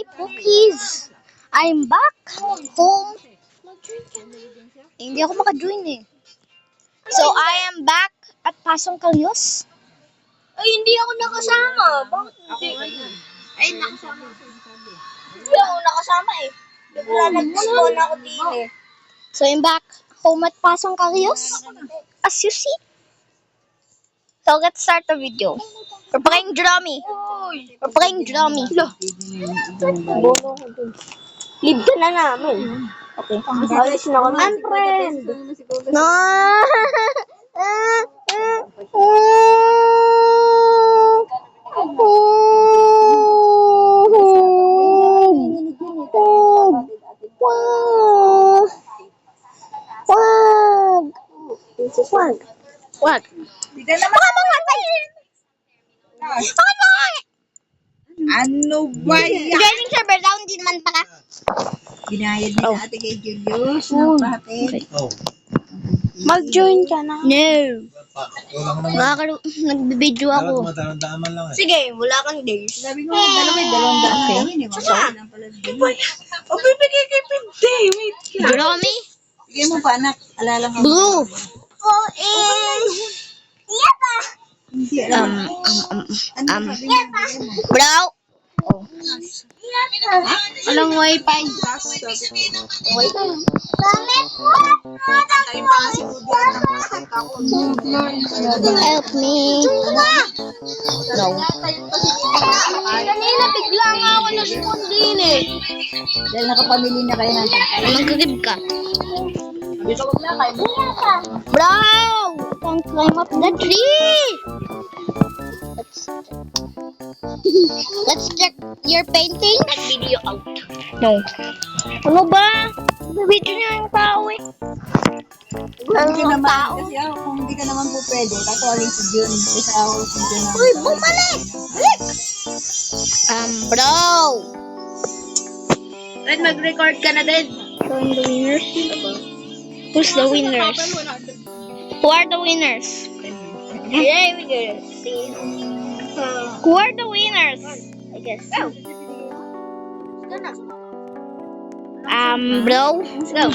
Hi, Pookies! I'm back home. Hindi ako maka-join eh. So, I am back at Pasong Kalyos. Ay, hindi ako nakasama. Bakit hindi? Ay, nakasama. Hindi ako nakasama eh. Bigla nag-spawn ako din eh. So, I'm back home at Pasong Kalyos. As you see. So, let's start the video. We're playing Drummy. We're playing Drummy. Bono ko dun. Leave ka na namin. Okay. Alis na kami. Unfriend. No! Wag. Hindi ka naman. Baka mamatay! Bakit mamatay? Ano ba yan? Joining server down, hindi naman pala. Binayad ni ate kay Julius. Napate. Mag-join ka na. No. Nagbibideo ako. Sige, wala kang days. Sabi ko, dalawang daan na yun. O, bibigay kay Pinte. Wait ka. Drummy? Bigay mo pa, anak. Alala ka. Blue. Hindi, alam. Ano sabi niya? Bigay mo. Bro. Walang wifi. Tayo pa nga si Rudy. Help me. No. Kanina bigla nga ako na-spawn din eh. Dahil nakapamili na kayo ng Mag-grib ka. Dito wag na kayo. Bro! You can climb up the tree! Let's check your painting. Video out. No. Ano ba? Video niya yung tao eh. Hindi ka naman, kasi ako, kung hindi ka naman po pwede, katuloy si Jun. Kasi ako si Jun. Uy, bumalik! Bro! Red, mag-record ka na din. Showing the winners. Who's the winners? Who are the winners? Yeah, we good. See. Who are the winners? I guess. Bro. Go. Stop!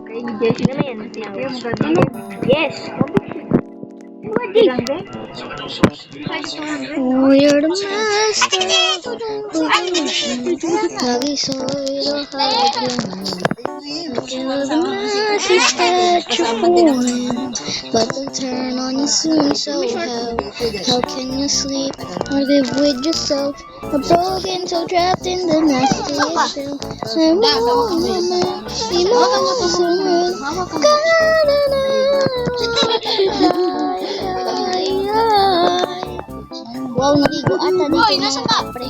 Kay Jessie naman yan. Kaya maganda. Yes. Ilang din? We're the master. Lagi soy lo hagin. You're the masses that you're falling, but they'll turn on you soon. So how can you sleep or live with yourself? A broken soul trapped in the nasty shell. I'm on my mind, emotional. Wow, naligo ata dito. Hoy, nasa kapre.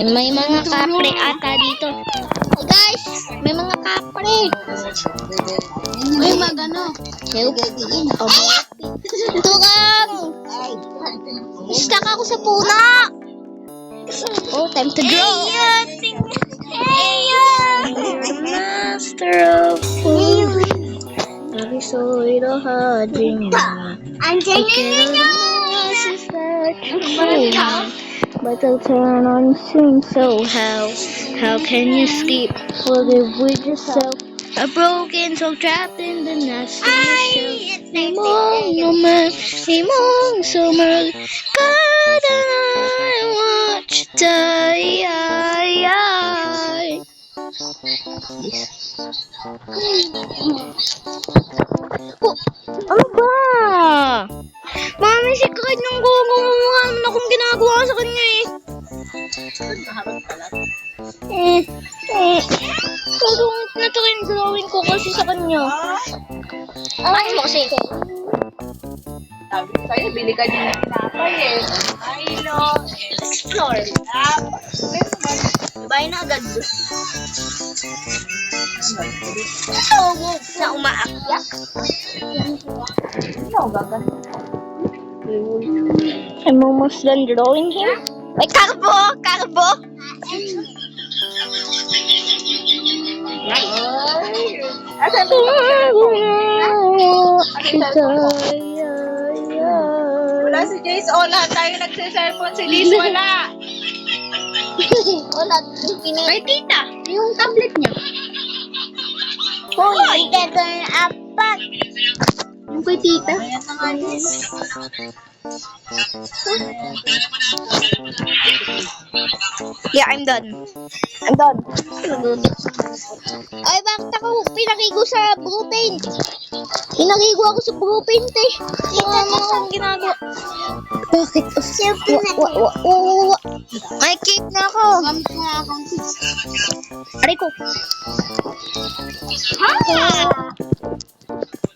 May mga kapre ata dito. Hey guys, may mga kapre. May magano. Help. Tukang! Stuck ako sa puna. Oh, time to draw. Master of food. Lagi soy lo hajing. But they'll turn on you soon. So how can you sleep or live with yourself? A broken soul trapped in the nasty shell. Imong naman, imong summer. God, and I watch you die. Ano ba? Mami, si Clyde nang gumamukha naman akong ginagawa sa kanya eh. Tulungit na to yung drawing ko kasi sa kanya. Ay, mo kasi. Sabi ko sa'yo, bili ka din ng tinapay eh. Milo, explore. Bahay na agad. Na umaakyat. I'm almost done drawing him. Ay, karbo! Wala si Jace. O, lahat tayo nagsiselfon. Si Liz wala. Wala. May tita. Yung tablet niya. Hoy, hindi ka na apat. Yung kay tita. Ayan na nga, Liz. Yeah, I'm done. I'm done. Ay, bakit ako pinakigo sa blue paint? Pinakigo ako sa blue paint eh. Tita, ang ginagawa. Bakit? May cake na ako. Gamit na akong sis. Aray ko.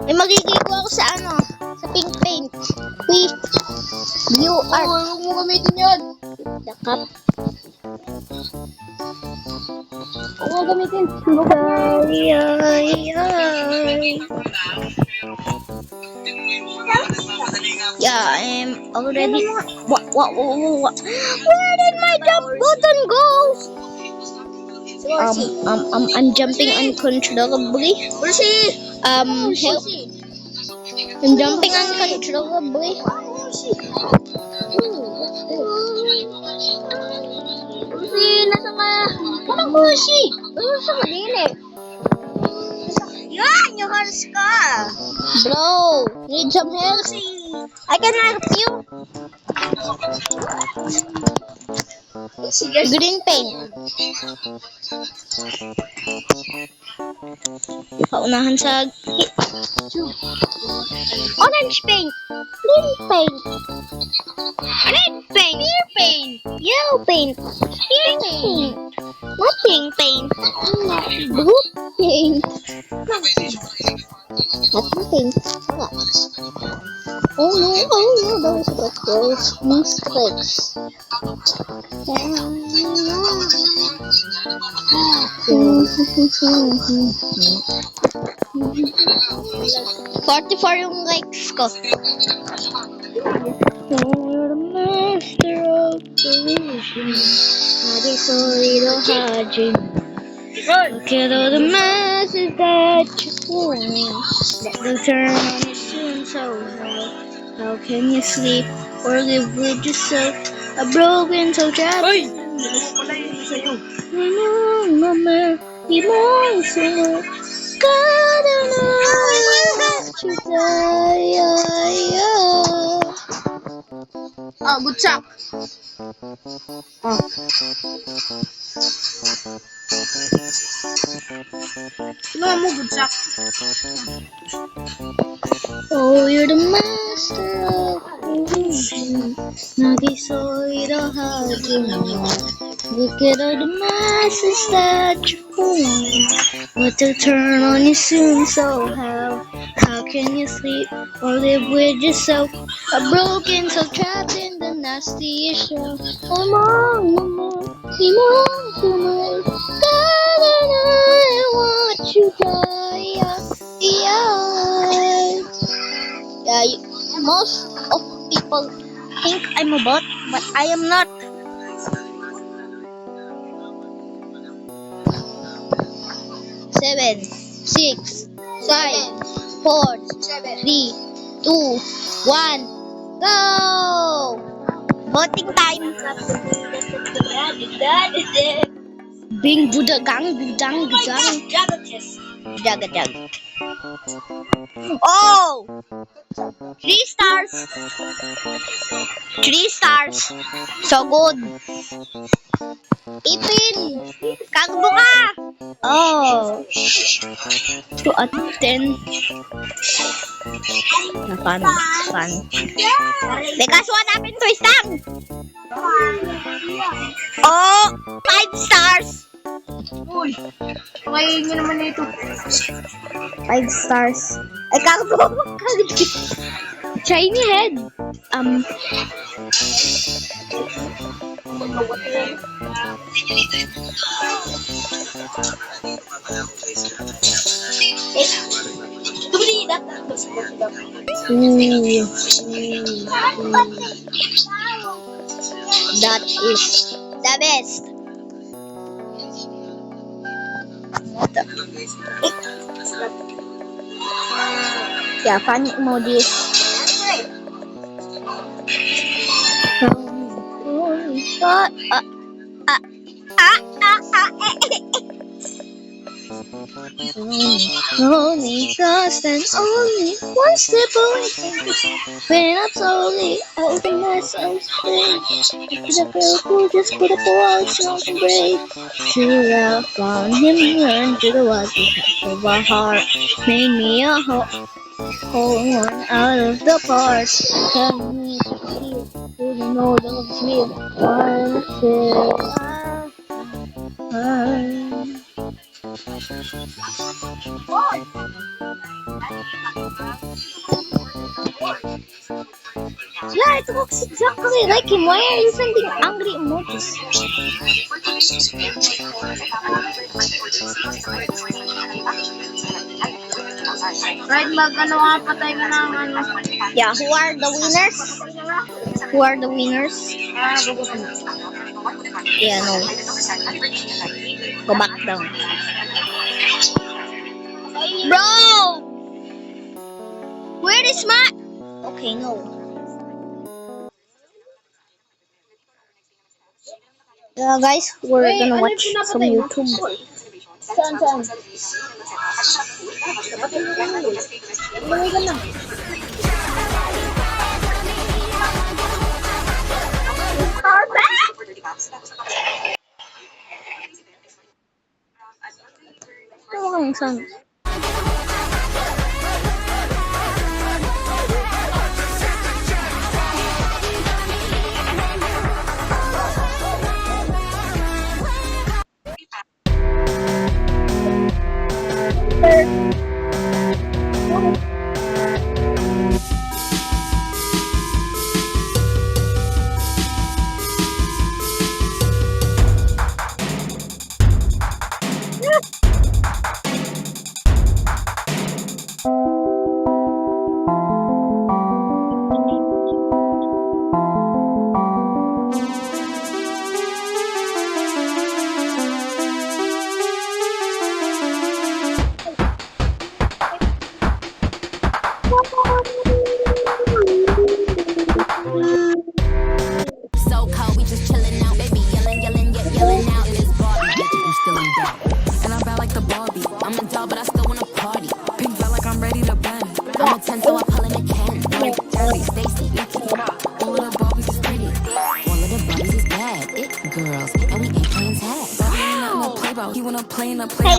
May magigigo ako sa ano? Sa pink paint. With blue art. Huwag mo gamitin yun. Dakap. Huwag mo gamitin. Ay, ay, ay. Yeah, I'm already. What? Where did my jump button go? I'm jumping uncontrollably. Where's she? Help. I'm jumping uncontrollably. Lucy, nasa ka? Parang Lucy. Nasa ka din eh. Yan, yung halos ka. Bro, need some help? I can help you. Green paint. Paunahan sa orange paint. Green paint. Red paint. Clear paint. Yellow paint. Clear paint. Nothing paint. Blue paint. Nothing paint. Oh no, those mistakes. 44 yung likes ko. You're the master of illusion. Hadi solo hajin. Look at all the masses that you form. Let them turn on you soon, so how can you sleep or live with yourself? A broken soul trapped. Uy! Wala yun sa'yo. Mama, emotional. God, I know you die. Butsak. Kinuha mo, butsak. Oh, you're the master of illusion. Nagisoy hajin. Look at all the masses that you form. But they'll turn on you soon, so how can you sleep or live with yourself? A broken soul trapped in the nastiest shell. Mama, emotional. God, and I want you die. Most of people think I'm a bot, but I am not. Seven, 6, 5, 4, 3, 2, 1, go! Voting time. Bing budagang budang budang. Jaga. Oh! 3 stars. 3 stars. So good. Ipin! Kagbo ka! Oh! 2 out of 10. Fun. Teka, hanapin to isang! Oh! 5 stars! Uy, pakayin nyo naman ito. 5 stars. Ay, kagbo! Shiny head. That is the best. Yeah, funny emojis. Only trust and only one step away from this. When up slowly, out the mess of space. The girl who just put up a wall, strong and brave. True love found him, learned to the wild of a heart. Made me a whole one out of the parts. Tell me to feel, you know that loves me. Until yeah, it looks exactly like him. Why are you sending angry emojis? Right, mag-ano nga patay ka ng ano. Yeah, who are the winners? Who are the winners? Yeah, no. Go back down. Bro! Where is my... Okay, no. Guys, we're gonna watch some YouTube. Saan? Umuwi ka na. Ano kang saan? So cold, we just chilling out, baby, yelling out. This Barbie bitch, I'm still in doubt. And I'm bad like the Barbie. I'm a doll, but I still wanna party. Pink felt like I'm ready to bend. I'm a 10, so I pull in a Ken. Like Jazzy, Stacy, Nikki. All of the Barbies is pretty. All of the Barbies is bad. It girls, and we ain't playing tag. Barbie ain't nothing to play about. You wanna play in a play.